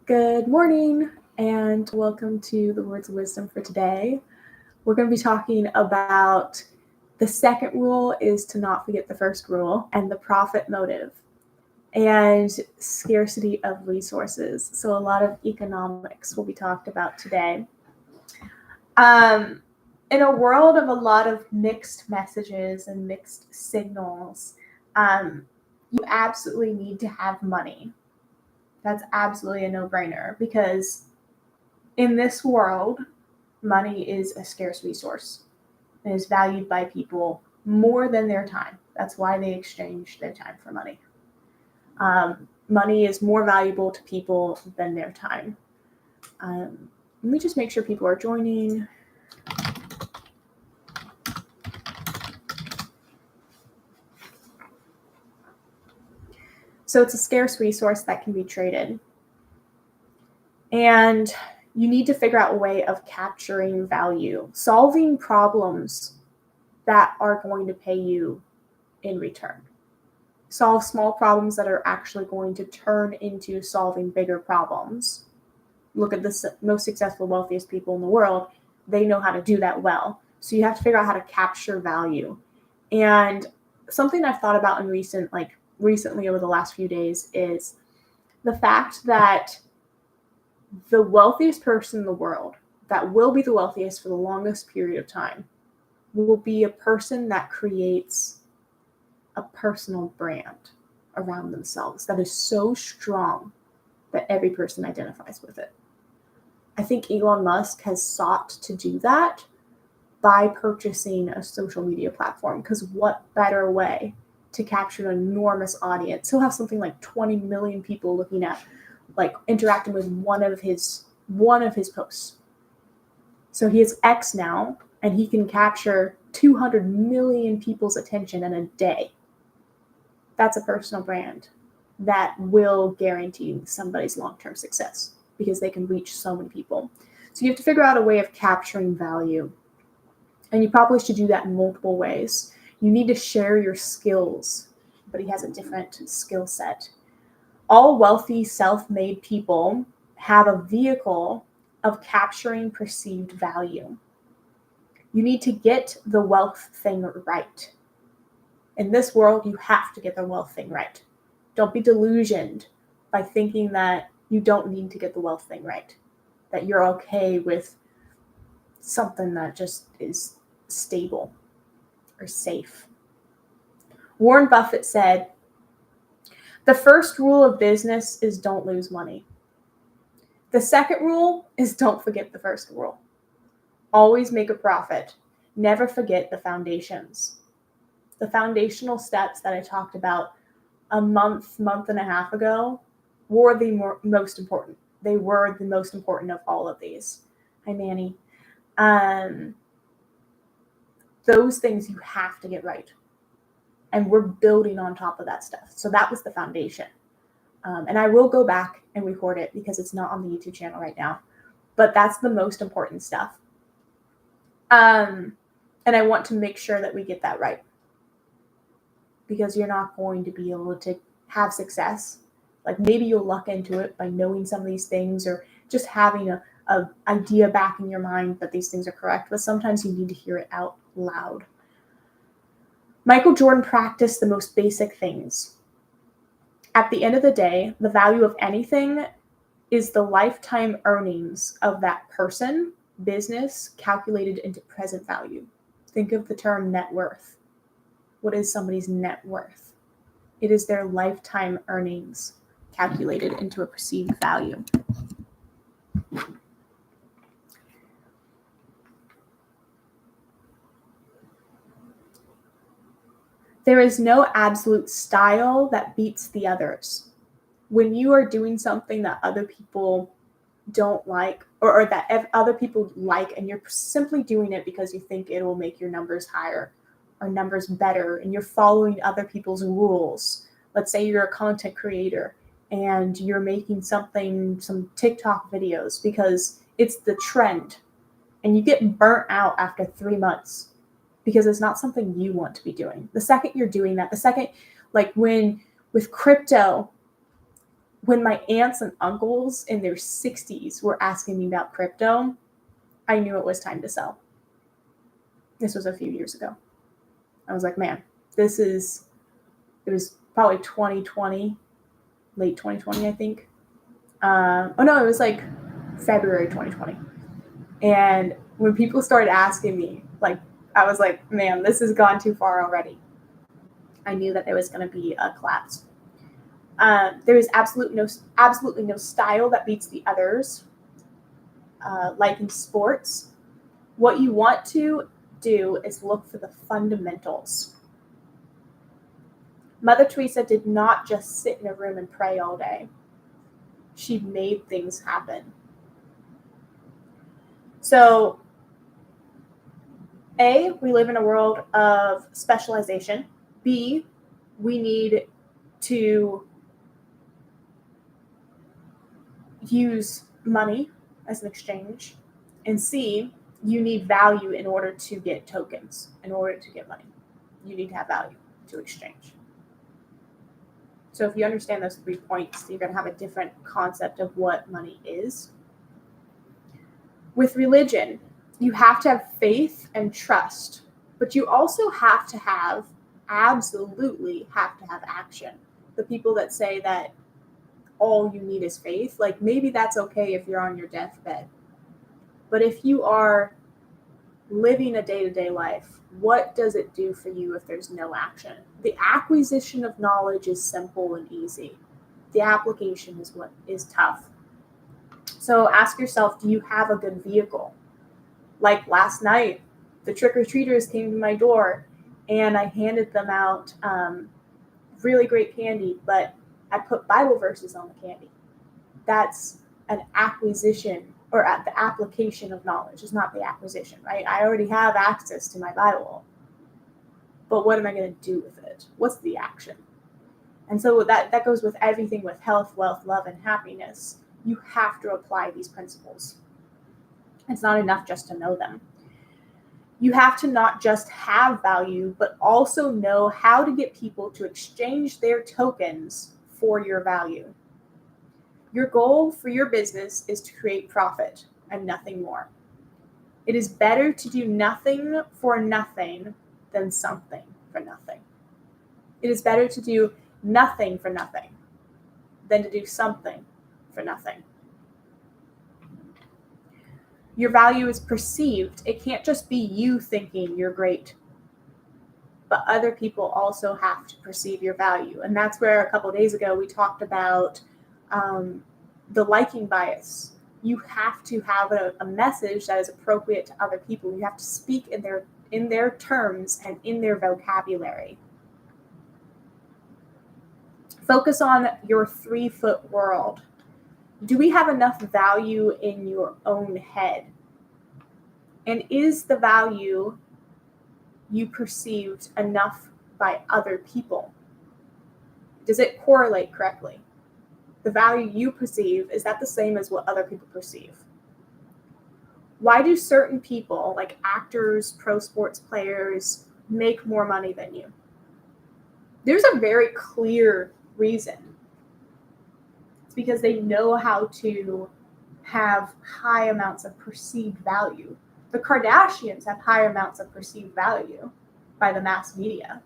Good morning and welcome to the Words of Wisdom for today. We're going to be talking about the second rule is to not forget the first rule and the profit motive and scarcity of resources. So a lot of economics will be talked about today. In a world of a lot of mixed messages and mixed signals, you absolutely need to have money. That's absolutely a no-brainer because in this world, money is a scarce resource. It is valued by people more than their time. That's why they exchange their time for money. Money is more valuable to people than their time. Let me just make sure people are joining. So it's a scarce resource that can be traded. And you need to figure out a way of capturing value, solving problems that are going to pay you in return. Solve small problems that are actually going to turn into solving bigger problems. Look at the most successful, wealthiest people in the world. They know how to do that well. So you have to figure out how to capture value. And something I've thought about in recently over the last few days is the fact that the wealthiest person in the world that will be the wealthiest for the longest period of time will be a person that creates a personal brand around themselves that is so strong that every person identifies with it. I think Elon Musk has sought to do that by purchasing a social media platform, because what better way to capture an enormous audience? He'll have something like 20 million people looking at, interacting with one of his posts. So he has X now, and he can capture 200 million people's attention in a day. That's a personal brand that will guarantee somebody's long-term success because they can reach so many people. So you have to figure out a way of capturing value. And you probably should do that in multiple ways. You need to share your skills, but he has a different skill set. All wealthy, self-made people have a vehicle of capturing perceived value. You need to get the wealth thing right. In this world, you have to get the wealth thing right. Don't be delusioned by thinking that you don't need to get the wealth thing right, that you're okay with something that just is stable or safe. Warren Buffett said, "The first rule of business is don't lose money. The second rule is don't forget the first rule. Always make a profit. Never forget the foundations." The foundational steps that I talked about a month and a half ago were the most important. They were the most important of all of these. Hi, Manny. Those things you have to get right. And we're building on top of that stuff. So that was the foundation. And I will go back and record it because it's not on the YouTube channel right now. But that's the most important stuff. And I want to make sure that we get that right. Because you're not going to be able to have success. Like maybe you'll luck into it by knowing some of these things or just having a idea back in your mind that these things are correct. But sometimes you need to hear it out loud. Michael Jordan practiced the most basic things. At the end of the day, the value of anything is the lifetime earnings of that person, business, calculated into present value. Think of the term net worth. What is somebody's net worth? It is their lifetime earnings calculated into a perceived value. There is no absolute style that beats the others. When you are doing something that other people don't like or that other people like and you're simply doing it because you think it will make your numbers higher or numbers better and you're following other people's rules. Let's say you're a content creator and you're making some TikTok videos because it's the trend and you get burnt out after 3 months because it's not something you want to be doing. The second you're doing that, with crypto, when my aunts and uncles in their 60s were asking me about crypto, I knew it was time to sell. This was a few years ago. I was like, man, it was probably 2020, late 2020, I think. It was like February 2020. And when people started asking me, like, I was like, man, this has gone too far already. I knew that there was going to be a collapse. There is absolutely no style that beats the others. Like in sports, what you want to do is look for the fundamentals. Mother Teresa did not just sit in a room and pray all day. She made things happen. So, A, we live in a world of specialization. B, we need to use money as an exchange. And C, you need value in order to get tokens, in order to get money. You need to have value to exchange. So if you understand those 3 points, you're going to have a different concept of what money is. With religion, you have to have faith and trust, but you also absolutely have to have action. The people that say that all you need is faith, like maybe that's okay if you're on your deathbed. But if you are living a day-to-day life, what does it do for you if there's no action? The acquisition of knowledge is simple and easy. The application is what is tough. So ask yourself, do you have a good vehicle? Like last night, the trick-or-treaters came to my door and I handed them out really great candy, but I put Bible verses on the candy. That's an acquisition or at the application of knowledge. It's not the acquisition, right? I already have access to my Bible, but what am I going to do with it? What's the action? And so that goes with everything with health, wealth, love, and happiness. You have to apply these principles. It's not enough just to know them. You have to not just have value, but also know how to get people to exchange their tokens for your value. Your goal for your business is to create profit and nothing more. It is better to do nothing for nothing than something for nothing. It is better to do nothing for nothing than to do something for nothing. Your value is perceived. It can't just be you thinking you're great, but other people also have to perceive your value. And that's where a couple of days ago we talked about the liking bias. You have to have a message that is appropriate to other people. You have to speak in their terms and in their vocabulary. Focus on your 3-foot world. Do we have enough value in your own head? And is the value you perceived enough by other people? Does it correlate correctly? The value you perceive, is that the same as what other people perceive? Why do certain people, like actors, pro sports players, make more money than you? There's a very clear reason. It's because they know how to have high amounts of perceived value. The Kardashians have high amounts of perceived value by the mass media.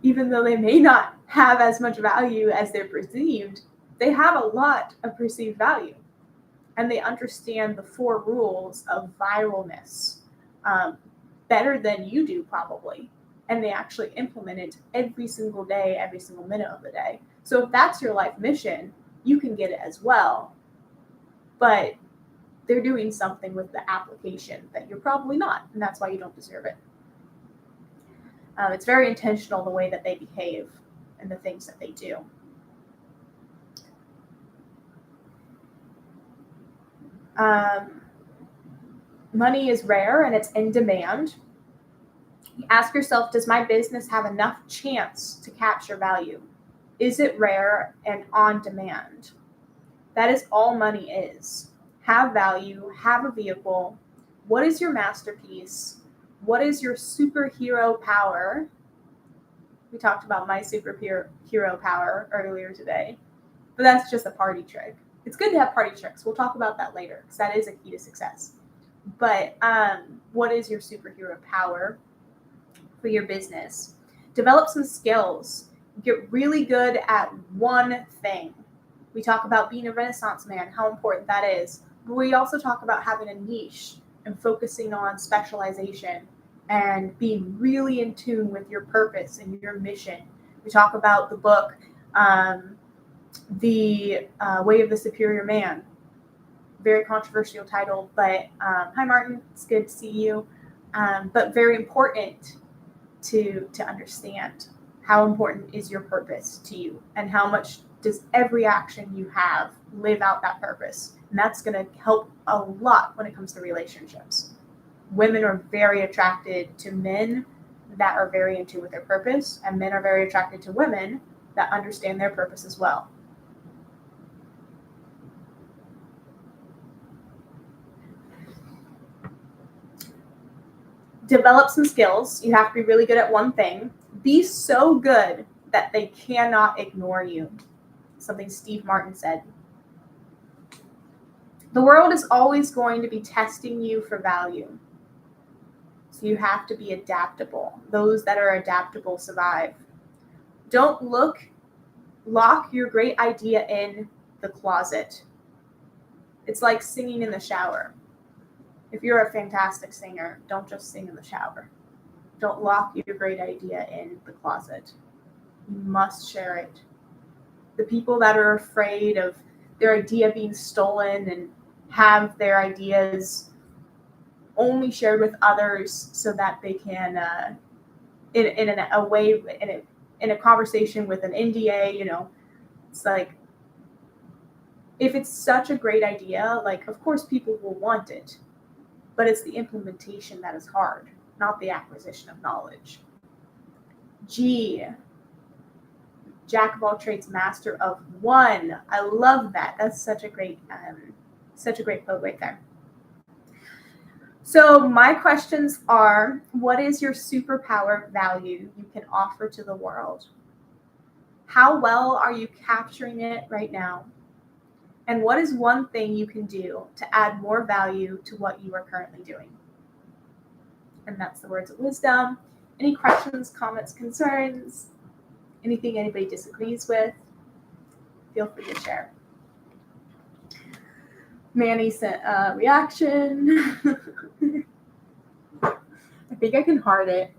Even though they may not have as much value as they're perceived, they have a lot of perceived value. And they understand the 4 rules of viralness better than you do, probably. And they actually implement it every single day, every single minute of the day. So if that's your life mission, you can get it as well. But they're doing something with the application that you're probably not, and that's why you don't deserve it. It's very intentional the way that they behave and the things that they do. Money is rare and it's in demand. Ask yourself, does my business have enough chance to capture value? Is it rare and on demand? That is all money is. Have value, have a vehicle. What is your masterpiece? What is your superhero power? We talked about my superhero power earlier today, but that's just a party trick. It's good to have party tricks. We'll talk about that later because that is a key to success. But what is your superhero power for your business? Develop some skills. Get really good at one thing. We talk about being a Renaissance man, how important that is. But we also talk about having a niche and focusing on specialization and being really in tune with your purpose and your mission. We talk about the book, The Way of the Superior Man. Very controversial title, but hi Martin, it's good to see you. But very important to understand how important is your purpose to you and how much does every action you have live out that purpose. And that's going to help a lot when it comes to relationships. Women are very attracted to men that are very in tune with their purpose, and men are very attracted to women that understand their purpose as well. Develop some skills. You have to be really good at one thing. Be so good that they cannot ignore you. Something Steve Martin said. The world is always going to be testing you for value. So you have to be adaptable. Those that are adaptable survive. Don't lock your great idea in the closet. It's like singing in the shower. If you're a fantastic singer, don't just sing in the shower. Don't lock your great idea in the closet. You must share it. The people that are afraid of their idea being stolen and have their ideas only shared with others so that they can, in a conversation with an NDA, it's like, if it's such a great idea, like, of course people will want it, but it's the implementation that is hard, not the acquisition of knowledge. G, jack of all trades, master of one. I love that. That's such a great quote right there. So my questions are, what is your superpower value you can offer to the world? How well are you capturing it right now? And what is one thing you can do to add more value to what you are currently doing? And that's the words of wisdom. Any questions, comments, concerns? Anything anybody disagrees with? Feel free to share. Manny sent a reaction. I think I can heart it.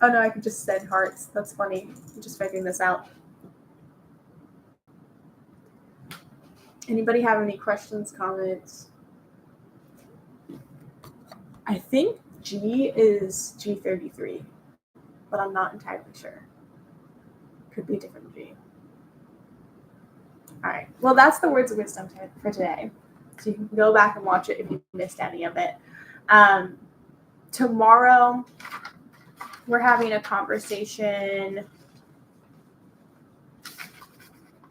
Oh no, I can just send hearts. That's funny. I'm just figuring this out. Anybody have any questions, comments? I think G is G33, but I'm not entirely sure. Could be a different G. All right. Well, that's the words of wisdom for today. So you can go back and watch it if you missed any of it. Tomorrow, we're having a conversation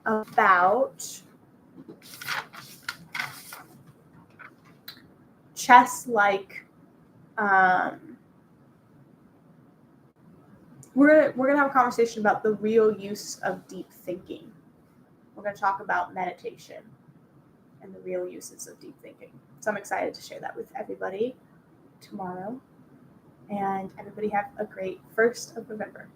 about chess-like. We're gonna have a conversation about the real use of deep thinking. We're gonna talk about meditation and the real uses of deep thinking. So I'm excited to share that with everybody tomorrow. And everybody have a great 1st of November.